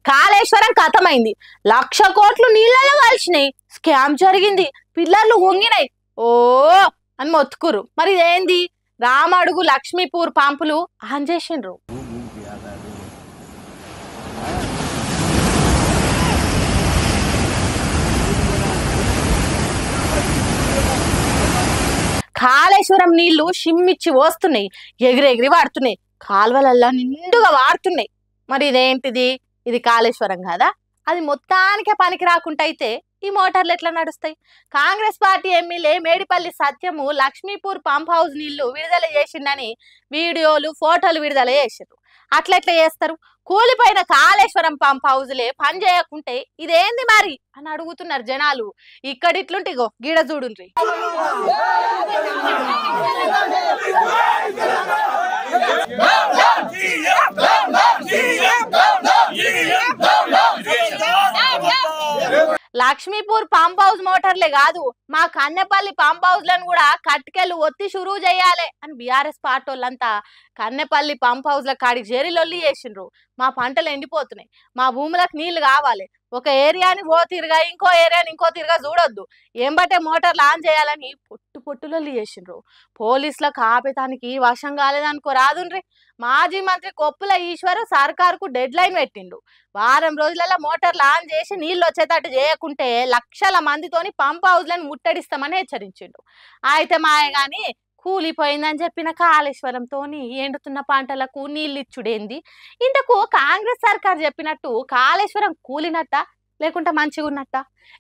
కాళేశ్వరం కథమైంది. 1,00,000 కోట్లు నీళ్ళలో కలిసినాయి. స్కామ్ జరిగింది. పిల్లర్లు వంగినాయి. ఓ అని మొత్తుకురు. మరి ఇదేంది? రామడుగు లక్ష్మీపూర్ పంపులు ఆన్ చేసిండ్రు. కాళేశ్వరం నీళ్లు షిమ్మిచ్చి వస్తున్నాయి. ఎగిరెగిరి వాడుతున్నాయి. కాల్వలల్లా నిండుగా వాడుతున్నాయి. మరి ఇదేంటిది? ఇది కాళేశ్వరం కదా? అది మొత్తానికే పనికి రాకుండా అయితే ఈ మోటార్లు ఎట్లా నడుస్తాయి? కాంగ్రెస్ పార్టీ ఎమ్మెల్యే మేడిపల్లి సత్యము లక్ష్మీపూర్ పంప్ హౌస్ నీళ్లు విడుదల చేసిండని వీడియోలు ఫోటోలు విడుదల చేసిండ్రు. అట్లెట్లా చేస్తారు? కూలిపోయిన కాళేశ్వరం పంప్ హౌజ్లే పని చేయకుంటే ఇదేంది మరి అని అడుగుతున్నారు జనాలు. ఇక్కడిట్లుంటిగో గిడ చూడుండ్రి. లక్ష్మీపూర్ పంప్ హౌస్ మోటార్లే కాదు, మా కన్నెపల్లి పంప్ హౌస్లను కూడా కట్టుకెళ్ళి ఒత్తి షురూ చేయాలి అని బీఆర్ఎస్ పార్టీ వాళ్ళంతా కన్నెపల్లి పంప్ హౌస్ల కాడికి చేరి లొల్లి చేసిండ్రు. మా పంటలు ఎండిపోతున్నాయి, మా భూములకు నీళ్లు కావాలి, ఒక ఏరియాని ఓ తిరగా ఇంకో ఏరియాని ఇంకో తిరగా చూడొద్దు, ఏంబట్టే మోటార్లు ఆన్ చేయాలని పొట్టు లొల్లి చేసిండ్రు. పోలీసులకు ఆపేతానికి వశం కాలేదనుకో రాదుండ్రి. మాజీ మంత్రి కొప్పుల ఈశ్వర్ సర్కారుకు డెడ్ లైన్ పెట్టిండు. వారం రోజులలో మోటార్లు ఆన్ చేసి నీళ్లు వచ్చేటట్టు చేయకుంటే లక్షల మందితోని పంప్ హౌస్లను ముట్టడిస్తామని హెచ్చరించిండు. అయితే మాయ గాని కూలిపోయిందని చెప్పిన కాళేశ్వరంతోని ఎండుతున్న పంటలకు నీళ్ళిచ్చుడేంది? ఇంతకు కాంగ్రెస్ సర్కార్ చెప్పినట్టు కాళేశ్వరం కూలినట్ట లేకుంటే మంచిగా ఉన్నట్ట?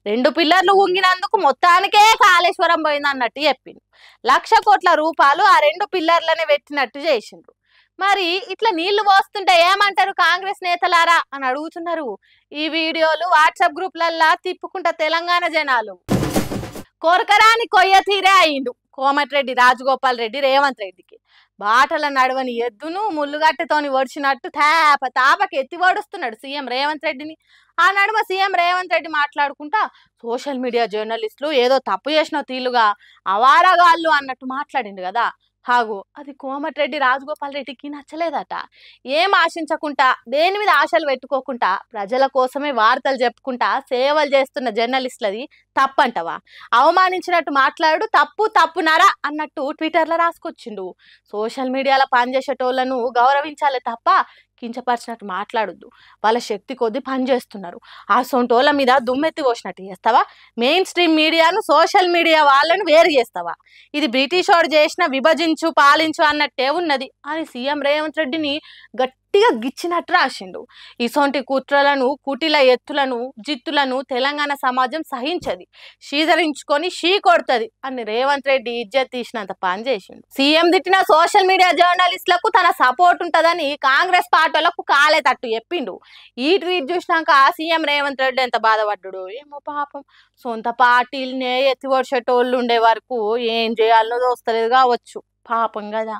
2 పిల్లర్లు ఉంగినందుకు మొత్తానికే కాళేశ్వరం పోయింది అన్నట్టు చెప్పిండు. 1,00,000 కోట్ల రూపాయలు ఆ 2 పిల్లర్లనే పెట్టినట్టు చేసిండ్రు. మరి ఇట్లా నీళ్లు పోస్తుంటే ఏమంటారు కాంగ్రెస్ నేతలారా అని అడుగుతున్నారు. ఈ వీడియోలు వాట్సాప్ గ్రూప్లల్లా తిప్పుకుంటా తెలంగాణ జనాలు. కొరకరాని కొయ్య తీరే అయిండు కోమటిరెడ్డి రాజగోపాల్ రెడ్డి రేవంత్ రెడ్డికి. బాటల నడవని ఎద్దును ముళ్ళుగట్టతోని ఒడిచినట్టు తాపకి ఎత్తి ఓడుస్తున్నాడు సీఎం రేవంత్ రెడ్డిని. ఆ నడుమ సీఎం రేవంత్ రెడ్డి మాట్లాడుకుంటా సోషల్ మీడియా జర్నలిస్టులు ఏదో తప్పు చేసిన తీలుగా అవారగాళ్ళు అన్నట్టు మాట్లాడిండు కదా. హాగు అది కోమటిరెడ్డి రాజగోపాల్ రెడ్డికి నచ్చలేదట. ఏం ఆశించకుండా దేని మీద ఆశలు పెట్టుకోకుండా ప్రజల కోసమే వార్తలు చెప్పుకుంటా సేవలు చేస్తున్న జర్నలిస్టులది తప్పంటవా? అవమానించినట్టు మాట్లాడు తప్పునరా అన్నట్టు ట్విట్టర్లో రాసుకొచ్చిండు. సోషల్ మీడియాలో పనిచేసేటోళ్లను గౌరవించాలి తప్ప కించపరిచినట్టు మాట్లాడొద్దు. వాళ్ళ శక్తి కొద్ది పనిచేస్తున్నారు. ఆ సొంటోళ్ళ మీద దుమ్మెత్తి పోసినట్టు చేస్తావా? మెయిన్ స్ట్రీమ్ మీడియాను సోషల్ మీడియా వాళ్ళను వేరు చేస్తావా? ఇది బ్రిటిష్ వాడు చేసిన విభజించు పాలించు అన్నట్టే ఉన్నది అని సీఎం రేవంత్ రెడ్డిని గట్టిగా గిచ్చినట్టు రాసిండు. ఇసొంటి కుట్రలను కుటిల ఎత్తులను జిత్తులను తెలంగాణ సమాజం సహించది, షీదరించుకొని షీ కొడుతుంది అని రేవంత్ రెడ్డి ఇజ్జత్ తీసినంత పని చేసిండు. సీఎం తిట్టిన సోషల్ మీడియా జర్నలిస్టులకు తన సపోర్ట్ ఉంటుందని కాంగ్రెస్ పార్టీలకు కాలే తట్టు చెప్పిండు. ఈ ట్వీట్ చూసినాక సీఎం రేవంత్ రెడ్డి ఎంత బాధపడ్డాడు ఏమో పాపం. సొంత పార్టీలనే ఎత్తి పొడిచేటోళ్ళు ఉండే వరకు ఏం చేయాలనో వస్తలేదు కావచ్చు పాపం కదా.